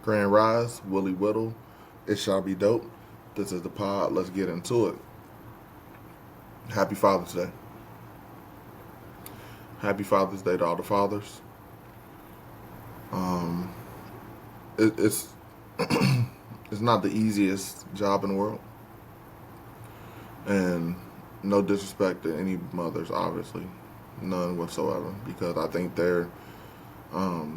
Grand Rise, Willie Whittle, It Shall Be Dope. This is the pod. Let's get into it. Happy Father's Day. Happy Father's Day to all the fathers. Um, it's it's not the easiest job in the world, and no disrespect to any mothers, obviously, none whatsoever, because I think they're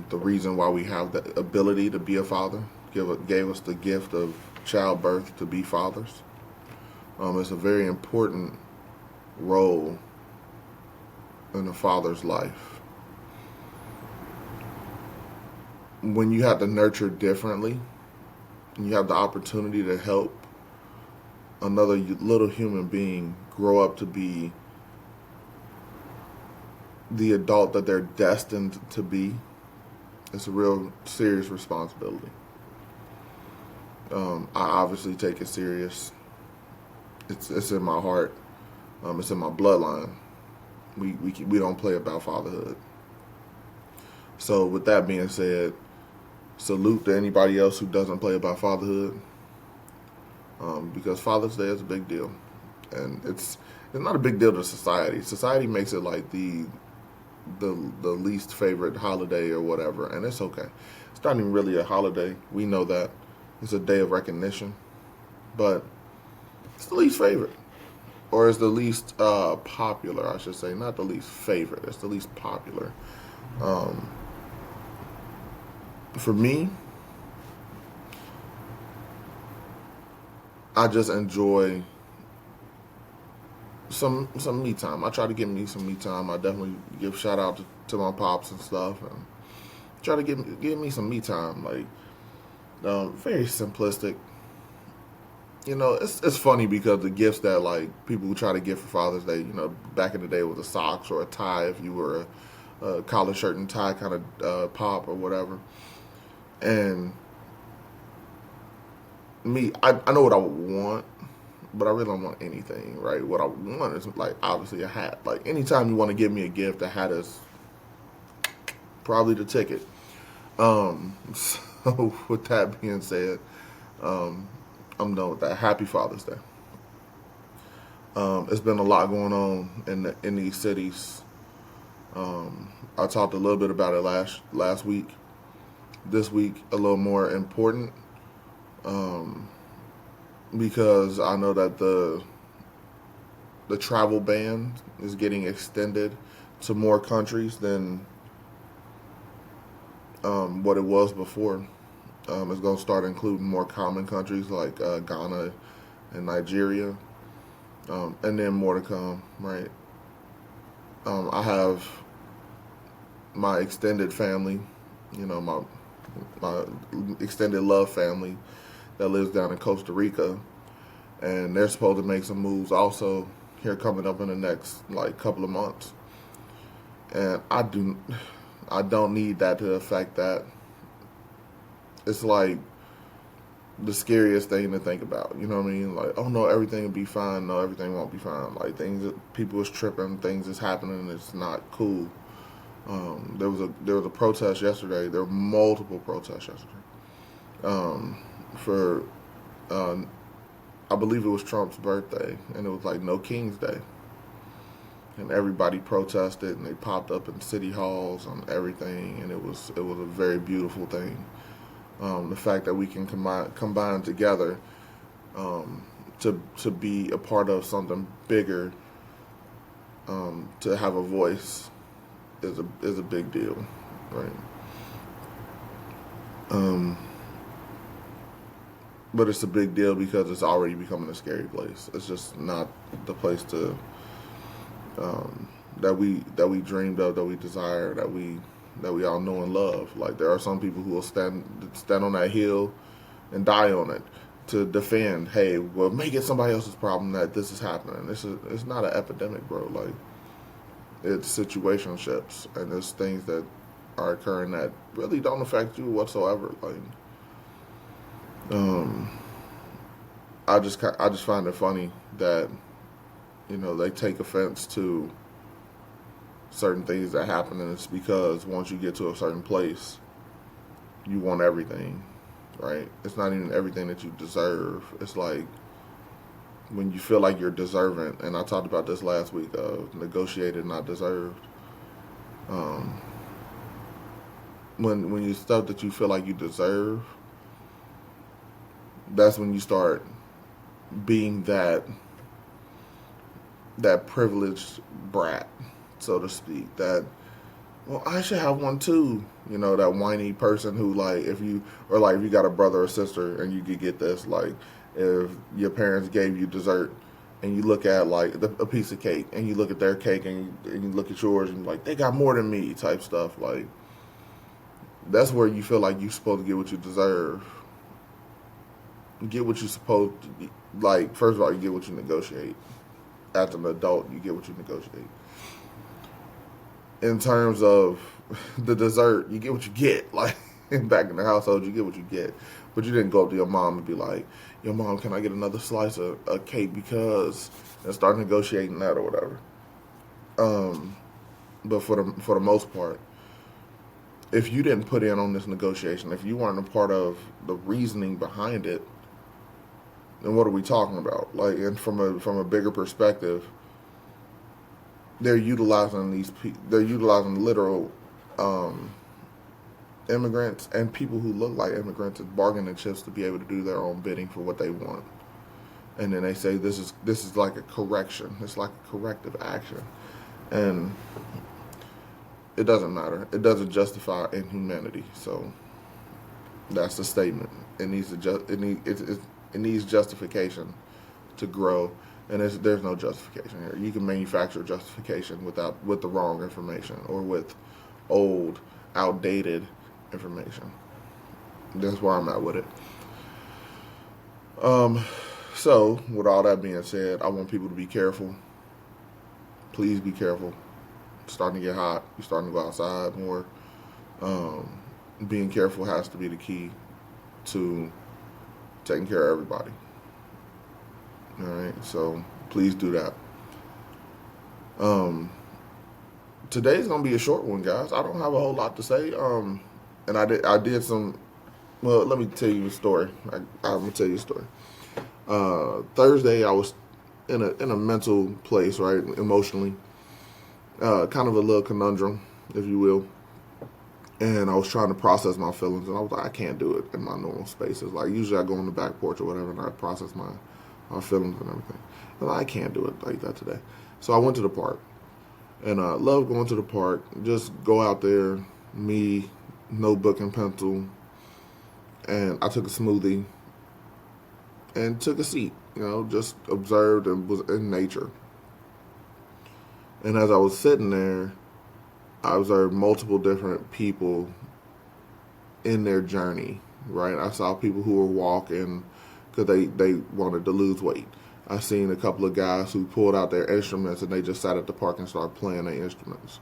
the reason why we have the ability to be a father. Gave us the gift of childbirth to be fathers. It's a very important role in a father's life. When you have to nurture differently, and you have the opportunity to help another little human being grow up to be the adult that they're destined to be, it's a real serious responsibility. I obviously take it serious. It's in my heart. It's in my bloodline. We don't play about fatherhood. So with that being said, salute to anybody else who doesn't play about fatherhood, because Father's Day is a big deal, and it's not a big deal to society. Society makes it like the least favorite holiday or whatever, and it's okay. It's not even really a holiday. We know that it's a day of recognition, but it's the least favorite, or it's the least popular, I should say. Not the least favorite. It's the least popular. Um, for me, I just enjoy some me time. I try to give me some me time. I definitely give shout out to my pops and stuff, and try to give me some me time. Like very simplistic. It's funny because the gifts that like people who try to give for Father's Day, back in the day was a socks or a tie if you were a collar shirt and tie kind of pop or whatever. And me, I know what I would want, but I really don't want anything, right? What I want is like obviously a hat. Like anytime you want to give me a gift, a hat is probably the ticket. So with that being said, um, I'm done with that. Happy Father's Day. It's been a lot going on in these cities. I talked a little bit about it last week. This week, a little more important, um, because I know that the travel ban is getting extended to more countries than what it was before. It's going to start including more common countries like Ghana and Nigeria, and then more to come, right? I have my extended family, my extended love family that lives down in Costa Rica, and they're supposed to make some moves also here coming up in the next like couple of months. And I don't need that to affect that. It's like the scariest thing to think about. You know what I mean? Like, oh no, everything will be fine. No, everything won't be fine. Like people is tripping, things is happening. It's not cool. There was a protest yesterday. There were multiple protests yesterday. For uh, I believe it was Trump's birthday, and it was like No King's Day, and everybody protested, and they popped up in city halls and everything, and it was a very beautiful thing. The fact that we can combine together, to be a part of something bigger, to have a voice is a big deal, right? Um, but it's a big deal because it's already becoming a scary place. It's just not the place to that we dreamed of, that we desire, that we all know and love. Like there are some people who will stand on that hill and die on it to defend. Hey, well, make it somebody else's problem that this is happening. It's not an epidemic, bro. Like it's situationships, and there's things that are occurring that really don't affect you whatsoever. Like um, I just find it funny that they take offense to certain things that happen, and it's because once you get to a certain place, you want everything. right? It's not even everything that you deserve. It's like when you feel like you're deserving, and I talked about this last week of negotiated, not deserved. Um, when you stuff that you feel like you deserve, that's when you start being that privileged brat, so to speak. That, well, I should have one too. You know, that whiny person who, like, if you, or like if you got a brother or sister and you could get this, like, if your parents gave you dessert and you look at like a piece of cake and you look at their cake and you look at yours and like they got more than me type stuff, like that's where you feel like you're supposed to get what you deserve, get what you're supposed to be. Like, first of all, you get what you negotiate. As an adult, you get what you negotiate. In terms of the dessert, you get what you get. Like, back in the household, you get what you get. But you didn't go up to your mom and be like, "Yo, mom, can I get another slice of a cake because," and start negotiating that or whatever. Um, but for the most part, if you didn't put in on this negotiation, if you weren't a part of the reasoning behind it, then what are we talking about? Like, and from a bigger perspective, they're utilizing they're utilizing literal um, immigrants and people who look like immigrants as bargaining chips to be able to do their own bidding for what they want. And then they say this is like a correction. It's like a corrective action, and it doesn't matter. It doesn't justify inhumanity. So that's the statement. It needs to it needs justification to grow, and there's no justification here. You can manufacture justification with the wrong information or with old, outdated information. That's where I'm at with it. So with all that being said, I want people to be careful. Please be careful. It's starting to get hot. You're starting to go outside more. Um, Being careful has to be the key to taking care of everybody. All right, so please do that. Um, Today's gonna be a short one, guys. I don't have a whole lot to say. And I did some. Well, let me tell you a story. I'm gonna tell you a story. Thursday, I was in a mental place, right, emotionally, kind of a little conundrum, if you will. And I was trying to process my feelings, and I was like, I can't do it in my normal spaces. Like, usually I go on the back porch or whatever, and I process my feelings and everything. And I can't do it like that today. So I went to the park, and I love going to the park. Just go out there, me, notebook and pencil, and I took a smoothie and took a seat. You know, just observed and was in nature. And as I was sitting there, I observed multiple different people in their journey, right? I saw people who were walking because they wanted to lose weight. I seen a couple of guys who pulled out their instruments and they just sat at the park and started playing their instruments.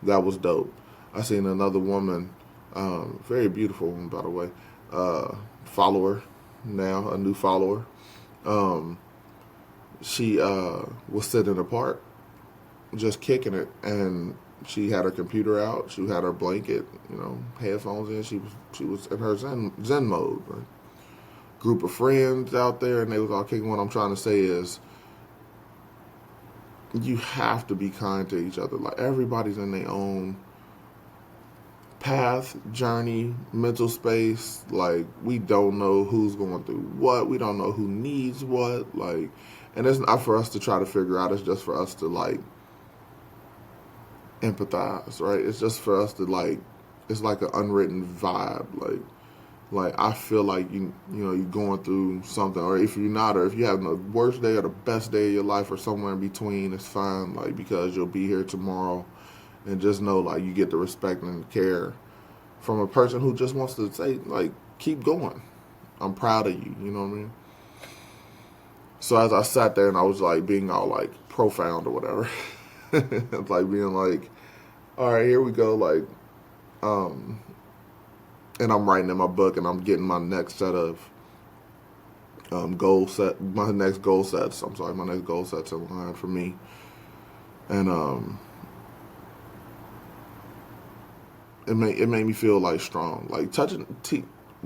That was dope. I seen another woman, very beautiful woman, by the way, follower now, a new follower. Um, she was sitting in the park, just kicking it, and she had her computer out. She had her blanket, headphones in. She was in her zen mode. Right? Group of friends out there, and they was all kicking. What I'm trying to say is, you have to be kind to each other. Like, everybody's in their own path, journey, mental space. Like, we don't know who's going through what. We don't know who needs what. Like, and it's not for us to try to figure out. It's just for us to, like, empathize, right? It's just for us to, like, it's like an unwritten vibe. Like I feel like you're going through something, or if you're not, or if you're having the worst day or the best day of your life, or somewhere in between, it's fine. Like, because you'll be here tomorrow, and just know, like, you get the respect and care from a person who just wants to say, like, keep going. I'm proud of you. You know what I mean? So as I sat there and I was like being all like profound or whatever, it's like being like, all right, here we go, like, and I'm writing in my book and I'm getting my next set of my next goal sets in line for me. And it made me feel like strong, like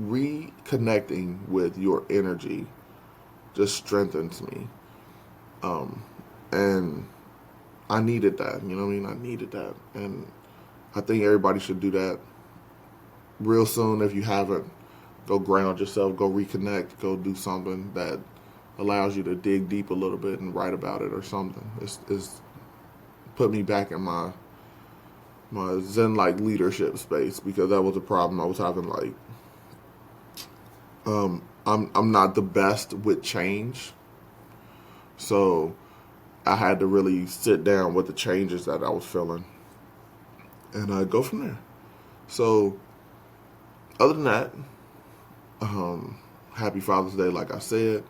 reconnecting with your energy just strengthens me. And I needed that, you know what I mean? I needed that. And I think everybody should do that real soon. If you haven't, go ground yourself, go reconnect, go do something that allows you to dig deep a little bit and write about it or something. It's put me back in my Zen-like leadership space, because that was a problem I was having. Like, I'm not the best with change, so I had to really sit down with the changes that I was feeling and go from there. So, other than that, happy Father's Day. Like I said,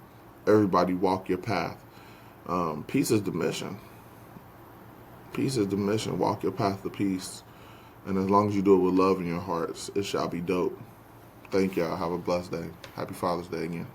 everybody walk your path. Peace is the mission. Peace is the mission. Walk your path to peace. And as long as you do it with love in your hearts, it shall be dope. Thank y'all. Have a blessed day. Happy Father's Day again.